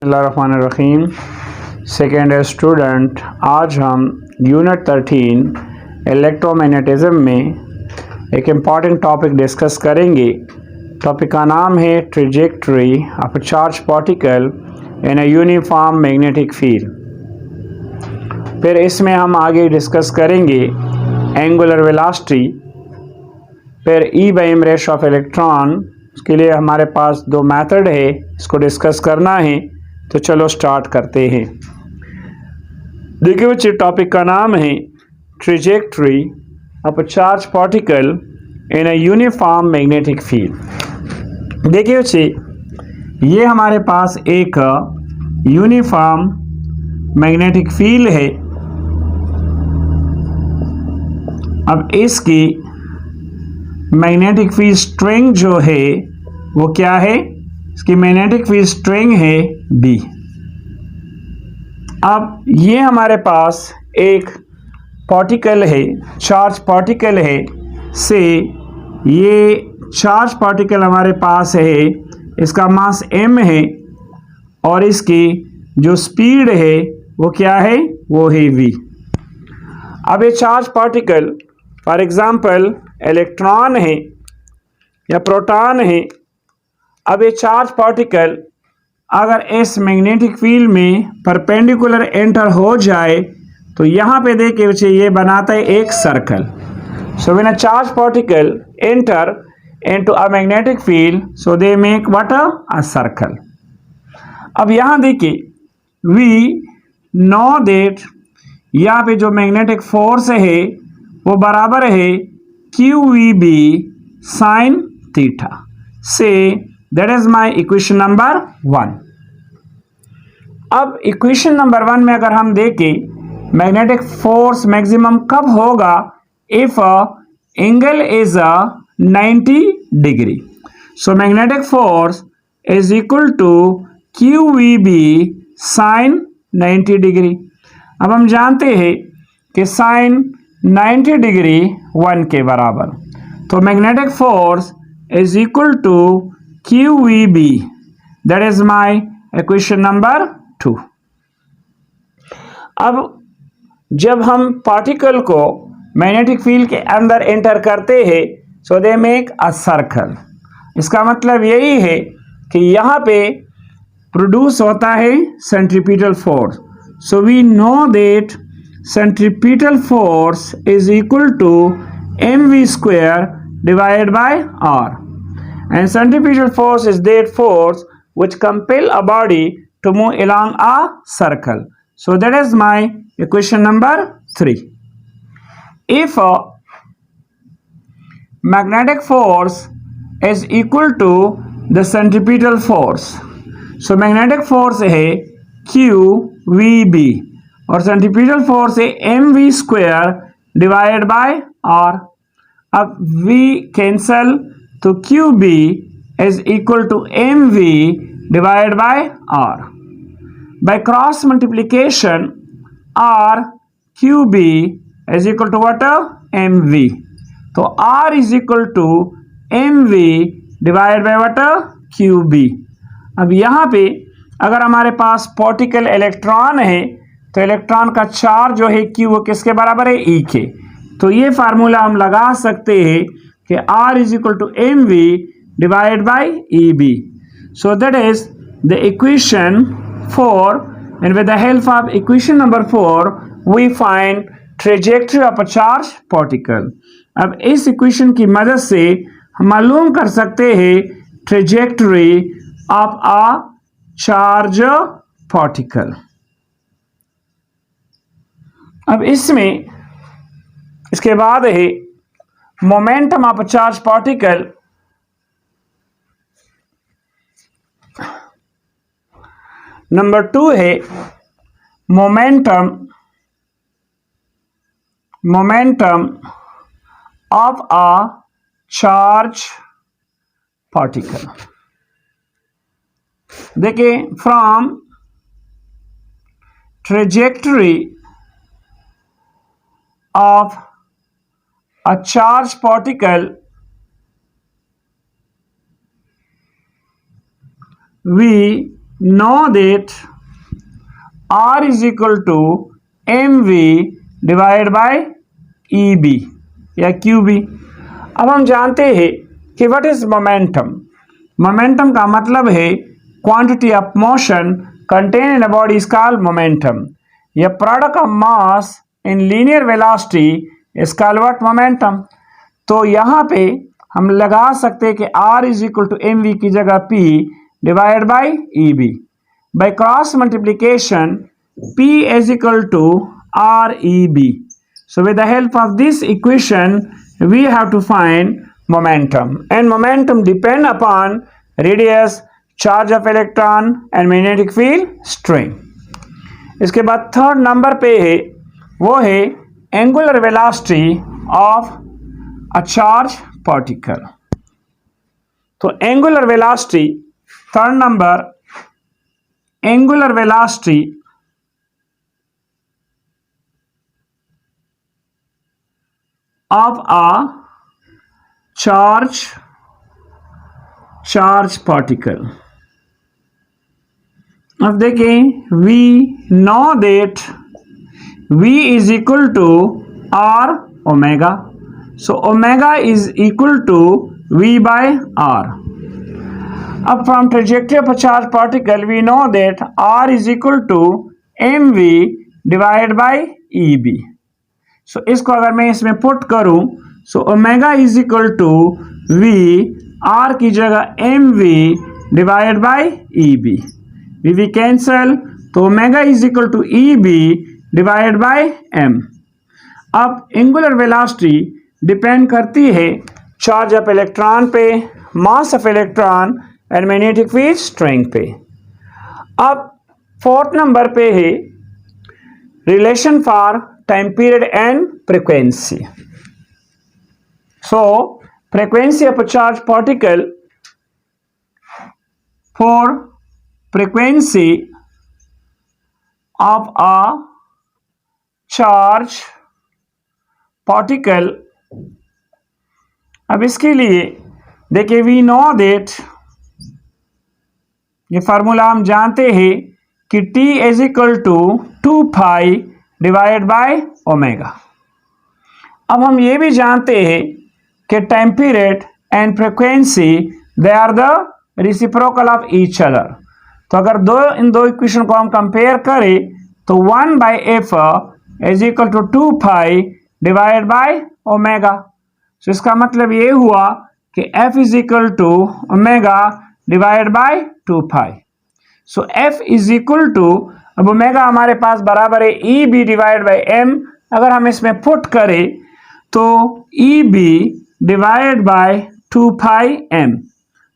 बिस्मिल्लाहिर्रहमानिर्रहीम। Second student, आज हम यूनिट 13 इलेक्ट्रोमैग्नेटिज्म में एक इम्पॉर्टेंट टॉपिक डिस्कस करेंगे। टॉपिक का नाम है trajectory of a charge particle in a uniform magnetic field. फिर इसमें हम आगे डिस्कस करेंगे एंगुलर वेलोसिटी, फिर ई बाइम रेशो ऑफ इलेक्ट्रॉन। उसके लिए हमारे पास दो मेथड है, इसको डिस्कस करना है। तो चलो स्टार्ट करते हैं। देखिए बच्चे, टॉपिक का नाम है trajectory of a charge particle in a uniform magnetic field. देखिए बच्चे, ये हमारे पास एक यूनिफॉर्म मैग्नेटिक फील्ड है। अब इसकी मैग्नेटिक फील्ड स्ट्रेंथ जो है वो क्या है? इसकी मैग्नेटिक फील्ड स्ट्रेंथ है B। अब ये हमारे पास एक पार्टिकल है, चार्ज पार्टिकल है से ये चार्ज पार्टिकल हमारे पास है, इसका मास m है और इसकी जो स्पीड है वो क्या है? वो है v। अब ये charge particle for example electron है या प्रोटॉन है। अब ये चार्ज पार्टिकल अगर इस मैग्नेटिक फील्ड में परपेंडिकुलर एंटर हो जाए तो यहाँ पे देखिए बच्चे, ये बनाता है एक circle. So when a charge particle enter into a magnetic field, so they make what? A circle. अब यहाँ देखिए वी नो दैट यहाँ पे जो मैग्नेटिक फोर्स है वो बराबर है QVB साइन थीटा से। That is my equation number 1। अब इक्वेशन नंबर 1 में अगर हम देखें मैग्नेटिक फोर्स मैक्सिमम कब होगा? If angle is 90 degree. So magnetic force is equal to QVB sine 90 degree. अब हम जानते हैं कि साइन 90 डिग्री 1 के बराबर, तो magnetic force is equal to QVB। That is my equation number 2। अब जब हम पार्टिकल को मैग्नेटिक फील्ड के अंदर एंटर करते हैं, सो दे मेक अ सर्कल। इसका मतलब यही है कि यहाँ पे प्रोड्यूस होता है centripetal force. So we know that centripetal force is equal to mv square divided by r, and centripetal force is that force which compel a body to move along a circle. So that is my equation number 3. If a magnetic force is equal to the centripetal force, so magnetic force है QVB और centripetal force है mv square divided by r। अब v cancel, तो QB is equal to mv divided by r। By cross multiplication r QB is equal to what? mv। तो r is equal to mv divided by what? QB। अब यहाँ पे अगर हमारे पास particle electron है तो electron का चार्ज जो है Q वो किसके बराबर है? E के। तो ये फार्मूला हम लगा सकते हैं कि R is equal to mv divide by EB। So that is the equation 4, and with the help of equation number 4 we find trajectory of a charge particle. अब इस इक्वेशन की मदद से हम मालूम कर सकते हैं trajectory of a charge particle. अब इसमें इसके बाद है momentum of charge particle. Number 2 है momentum of a charge particle. देखिए, from trajectory of a charged particle, we know that R is equal to mv divide by EB या QB। अब हम जानते हैं कि व्हाट इज मोमेंटम। मोमेंटम का मतलब है quantity of motion contain in a body is called momentum. या product of mass in linear velocity is called what momentum. तो यहाँ पे हम लगा सकते हैं कि R is equal to mv की जगह P divide by EB। By cross multiplication P is equal to REB. So with the help of this equation, we have to find momentum. And momentum depend upon radius, charge of electron and magnetic field strength. इसके बाद third number पे है वो है angular velocity of a charged particle. तो angular velocity, third number, angular velocity of a charged particle। अब देखें we know that v is equal to r omega, so omega is equal to v by r। अब from trajectory of a charged particle we know that r is equal to mv divided by EB। सो इसको अगर मैं इसमें put करूं so omega is equal to V, R की जगह M V divide by E B. V cancel, तो omega is equal to E B divide by M. अब angular velocity depend करती है चार्ज ऑफ इलेक्ट्रॉन पे, mass of electron and magnetic field strength पे। अब fourth number पे है relation for time period and frequency. So frequency of a charged particle, for frequency of a charged particle, अब इसके लिए देखिए we know that ये फार्मूला हम जानते हैं कि T is equal to 2 pi divide by omega. अब हम ये भी जानते हैं कि time period and frequency they are the reciprocal of each other. तो अगर इन दो इक्वेशन को हम कंपेयर करें तो 1 by F is equal to 2 pi divide by omega. So इसका मतलब ये हुआ कि F is equal to omega divide by 2 pi. So F is equal to, अब ओमेगा हमारे पास बराबर है E B divide by M. अगर हम इसमें पुट करें तो E B divide by 2 pi M.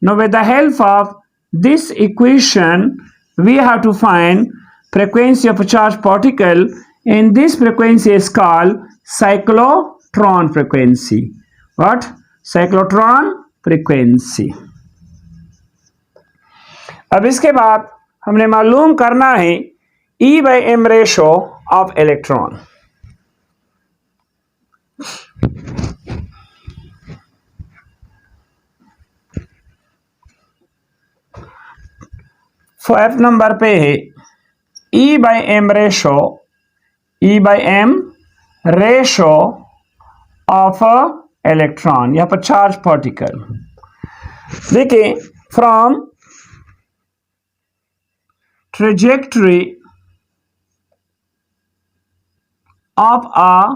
Now with the help of this equation we have to find frequency of a charge particle, and this frequency is called cyclotron frequency. What? Cyclotron frequency. अब इसके बाद हमने मालूम करना है E by m ratio of electron। First number पे है E by m ratio, E by m ratio of a electron या पर charge particle। देखिए from trajectory of a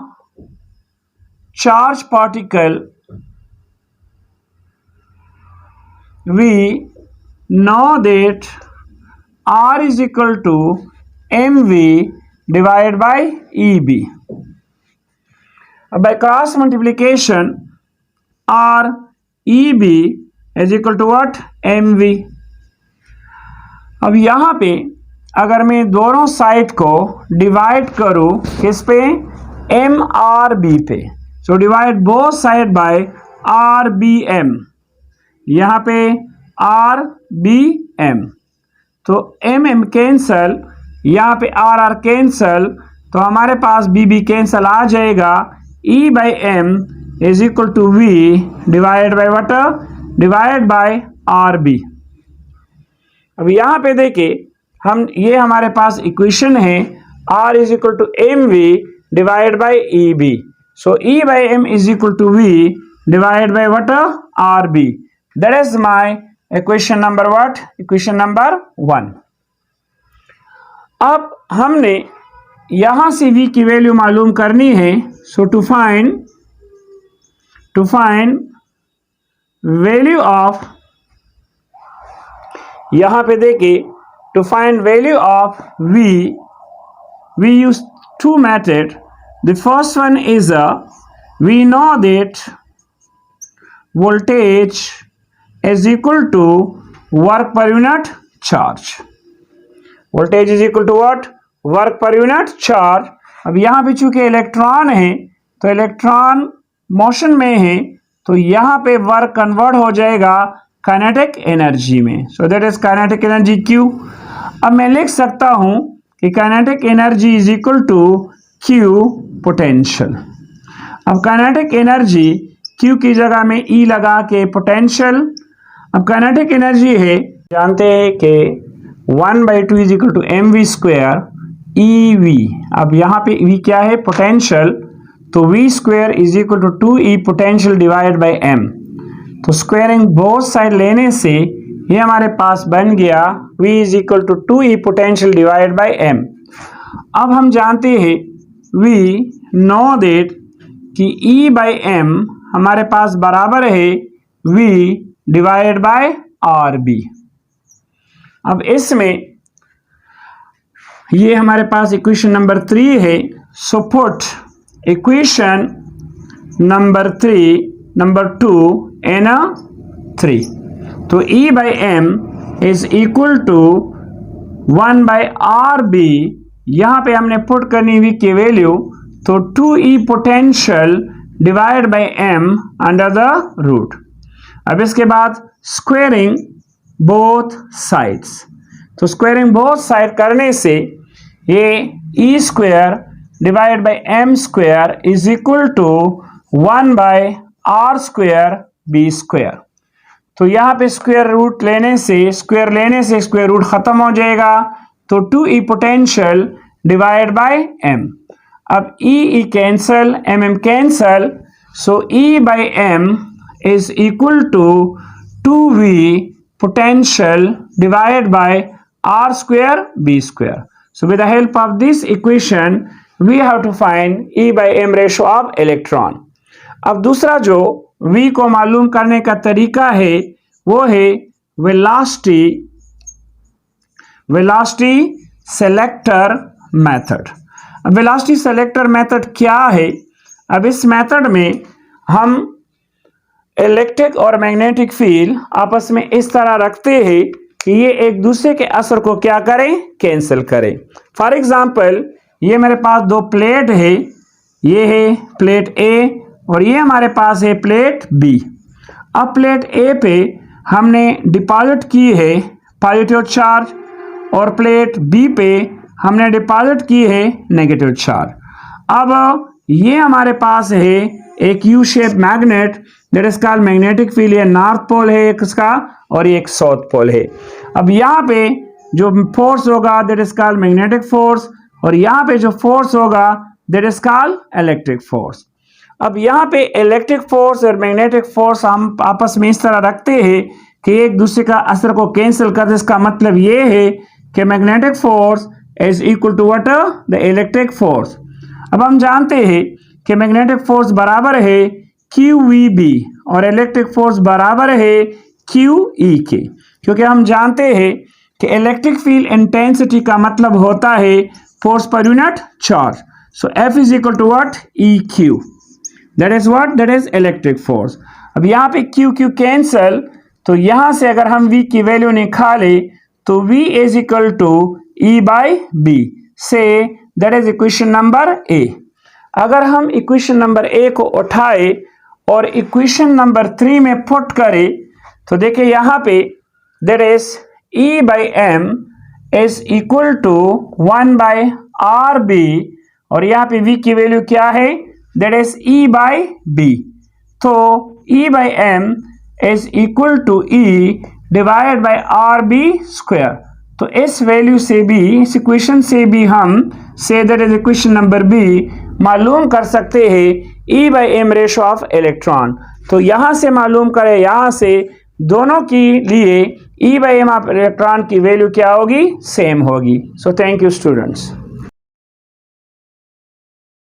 charged particle we know that R is equal to mv divided by EB. By cross multiplication R EB is equal to what? mv। अब यहाँ पे अगर मैं दोनों side को डिवाइड करूँ किस पे? एम आर बी पे। So divide both side by R B M. यहाँ पे आर बी एम, तो एम एम कैंसल, यहाँ पे आर आर कैंसल, तो हमारे पास बी बी कैंसल आ जाएगा। E by M is equal to V divide by what? Divide by R B. अब यहाँ पे देखिए हम ये हमारे पास इक्वेशन है R is equal to M V divide by E B. So E by M is equal to V divided by what? RB. That is my equation number what? Equation number 1. अब हमने यहां से V की value मालूम करनी है. So to find value of, यहां पे देखिए to find value of V we use two methods. The first one is we know that voltage is equal to work per unit charge. Voltage is equal to what? Work per unit charge. अब यहाँ पे चूंकि electron है तो electron motion में है तो यहाँ पे वर्क कन्वर्ट हो जाएगा काइनेटिक एनर्जी में. So that is kinetic energy Q. अब मैं लिख सकता हूँ कि kinetic energy is equal to Q potential. अब काइनेटिक एनर्जी Q की जगह में E लगा के पोटेंशियल. अब काइनेटिक एनर्जी है, जानते हैं कि 1/2 is equal to M V square E V. अब यहाँ पे V क्या है? पोटेंशियल. तो V square is equal to 2E potential divide by M. तो स्क्वायरिंग बोथ साइड लेने से ये हमारे पास बन गया V is equal to 2E potential divide by M. अब हम जानते हैं V नो दैट कि E बाई M हमारे पास बराबर है V डिवाइड बाय RB. अब इसमें ये हमारे पास इक्वेशन नंबर 3 है. So put equation number 2 in 3. तो E by M is equal to 1/RB. यहाँ पे हमने पुट करनी हुई की वैल्यू, तो 2E potential divide by M under the root. अब इसके बाद स्क्वायरिंग बोथ साइड्स. तो स्क्वायरिंग बोथ साइड करने से ये E square divide by M square is equal to 1/R square B square. तो यहाँ पे स्क्वायर लेने से स्क्वायर रूट खत्म हो जाएगा. तो 2E potential divide by M. अब E cancel, M cancel. So E by M is equal to 2V potential divide by R square B square. So with the help of this equation we have to find E by M ratio of electron. अब दूसरा जो V को मालूम करने का तरीका है वो है वेलोसिटी सेलेक्टर मेथड. अब वेलोसिटी सेलेक्टर मेथड क्या है? अब इस मेथड में हम इलेक्ट्रिक और मैग्नेटिक फील्ड आपस में इस तरह रखते हैं कि ये एक दूसरे के असर को क्या करें? कैंसिल करें. फॉर एग्जांपल ये मेरे पास दो प्लेट है, ये है प्लेट A और ये हमारे पास है प्लेट B. अब प्लेट A पे हमने डिपॉजिट की है पॉजिटिव चार्ज और प्लेट B पे हमने डिपॉजिट की है नेगेटिव चार्ज. अब ये हमारे पास है एक U shape magnet, that is called magnetic field. ये नॉर्थ पोल है एक इसका और ये एक साउथ पोल है. अब यहाँ पे जो फोर्स होगा that is called magnetic force और यहाँ पे जो फोर्स होगा that is called electric force. अब यहाँ पे इलेक्ट्रिक फोर्स और मैग्नेटिक फोर्स हम आपस में इस तरह रखते हैं कि एक दूसरे का असर को कैंसिल करते. इसका मतलब ये है कि magnetic force is equal to what? The electric force. अब हम जानते हैं कि मैग्नेटिक फोर्स बराबर है QVB और इलेक्ट्रिक फोर्स बराबर है QE के, क्योंकि हम जानते हैं कि इलेक्ट्रिक फील्ड इंटेंसिटी का मतलब होता है force per unit charge. So F is equal to what? EQ. That is what? That is electric force. अब यहाँ पे QQ कैंसल, तो यहाँ से अगर हम V की वैल्यू निकाले तो V is equal to E by B. से that is equation number A. अगर हम इक्वेशन नंबर A को उठाए और इक्वेशन नंबर 3 में पुट करें तो देखिए यहाँ पे that is E by M is equal to 1/RB और यहाँ पे V की वैल्यू क्या है? That is E by B. तो E by M is equal to E divide by R B square. तो इस वैल्यू से भी, इस इक्वेशन से भी हम से that is equation number B मालूम कर सकते हैं e by m ratio of electron. तो यहाँ से मालूम करें, यहाँ से दोनों के लिए ई बाई एम ऑफ इलेक्ट्रॉन की वैल्यू क्या होगी, सेम होगी। So thank you students.